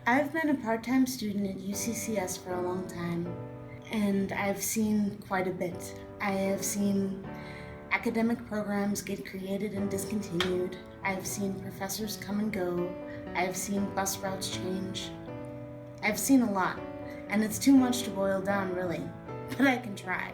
I've been a part-time student at UCCS for a long time, and I've seen quite a bit. I have seen academic programs get created and discontinued. I've seen professors come and go. I've seen bus routes change. I've seen a lot, and it's too much to boil down, really, but I can try.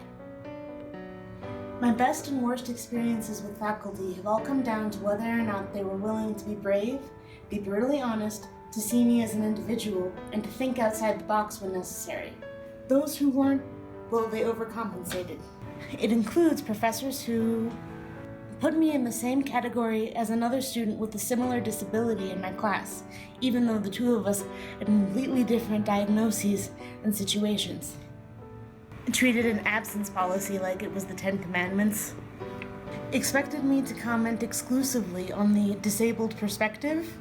My best and worst experiences with faculty have all come down to whether or not they were willing to be brave, be brutally honest, to see me as an individual, and to think outside the box when necessary. Those who weren't, well, they overcompensated. It includes professors who put me in the same category as another student with a similar disability in my class, even though the two of us had completely different diagnoses and situations. Treated an absence policy like it was the Ten Commandments. Expected me to comment exclusively on the disabled perspective.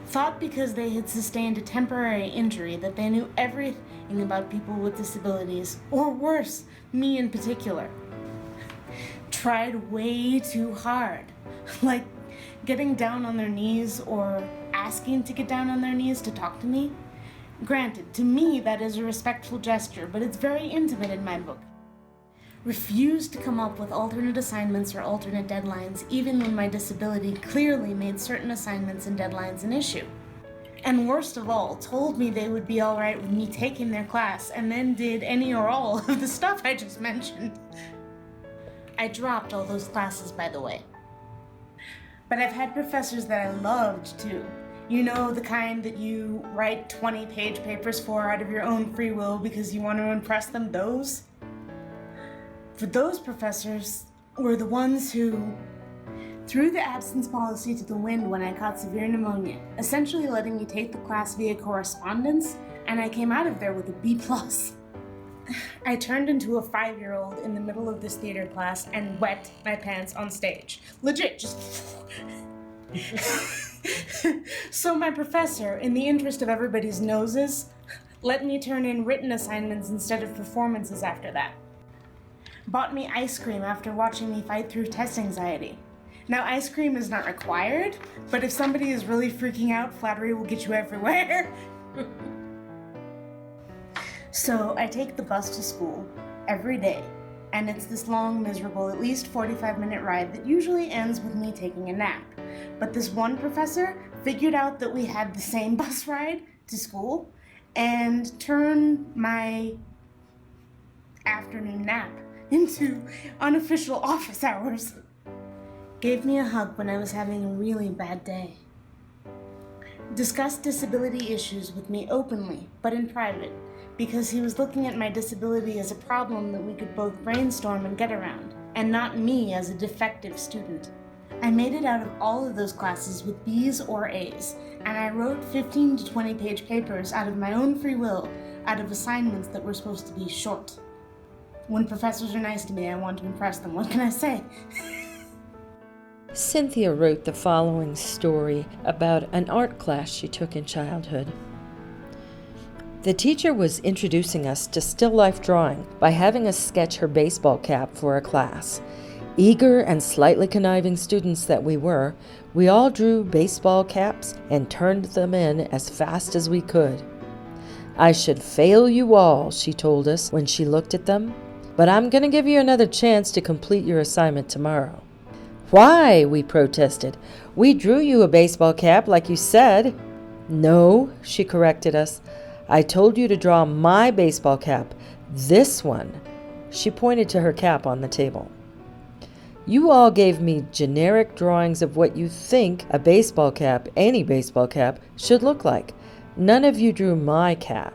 Thought because they had sustained a temporary injury that they knew everything about people with disabilities, or worse, me in particular. Tried way too hard, like getting down on their knees or asking to get down on their knees to talk to me. Granted, to me that is a respectful gesture, but it's very intimate in my book. Refused to come up with alternate assignments or alternate deadlines, even when my disability clearly made certain assignments and deadlines an issue. And worst of all, told me they would be alright with me taking their class, and then did any or all of the stuff I just mentioned. I dropped all those classes, by the way. But I've had professors that I loved, too. You know, the kind that you write 20-page papers for out of your own free will because you want to impress them, those? For those professors were the ones who threw the absence policy to the wind when I caught severe pneumonia, essentially letting me take the class via correspondence, and I came out of there with a B+. I turned into a 5-year-old in the middle of this theater class and wet my pants on stage. Legit, just... So my professor, in the interest of everybody's noses, let me turn in written assignments instead of performances after that. Bought me ice cream after watching me fight through test anxiety. Now, ice cream is not required, but if somebody is really freaking out, flattery will get you everywhere. So I take the bus to school every day, and it's this long, miserable, at least 45-minute ride that usually ends with me taking a nap. But this one professor figured out that we had the same bus ride to school and turned my afternoon nap into unofficial office hours. Gave me a hug when I was having a really bad day. Discussed disability issues with me openly, but in private, because he was looking at my disability as a problem that we could both brainstorm and get around, and not me as a defective student. I made it out of all of those classes with B's or A's, and I wrote 15 to 20-page papers out of my own free will, out of assignments that were supposed to be short. When professors are nice to me, I want to impress them. What can I say? Cynthia wrote the following story about an art class she took in childhood. The teacher was introducing us to still life drawing by having us sketch her baseball cap for a class. Eager and slightly conniving students that we were, we all drew baseball caps and turned them in as fast as we could. "I should fail you all," she told us when she looked at them, "but I'm going to give you another chance to complete your assignment tomorrow." "Why?" we protested. "We drew you a baseball cap like you said." "No," she corrected us. "I told you to draw my baseball cap, this one." She pointed to her cap on the table. "You all gave me generic drawings of what you think a baseball cap, any baseball cap, should look like. None of you drew my cap."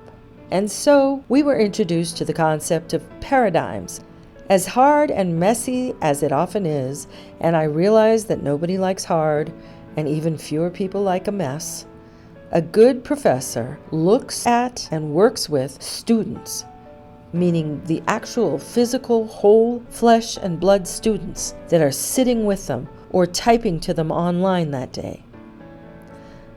And so we were introduced to the concept of paradigms. As hard and messy as it often is, and I realize that nobody likes hard, and even fewer people like a mess, a good professor looks at and works with students, meaning the actual physical, whole flesh and blood students that are sitting with them or typing to them online that day.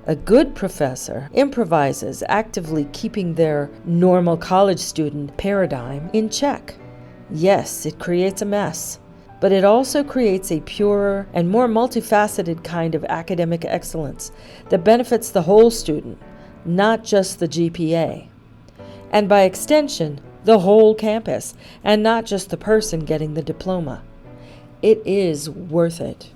A good professor improvises, actively keeping their normal college student paradigm in check. Yes, it creates a mess, but it also creates a purer and more multifaceted kind of academic excellence that benefits the whole student, not just the GPA. And by extension, the whole campus, and not just the person getting the diploma. It is worth it.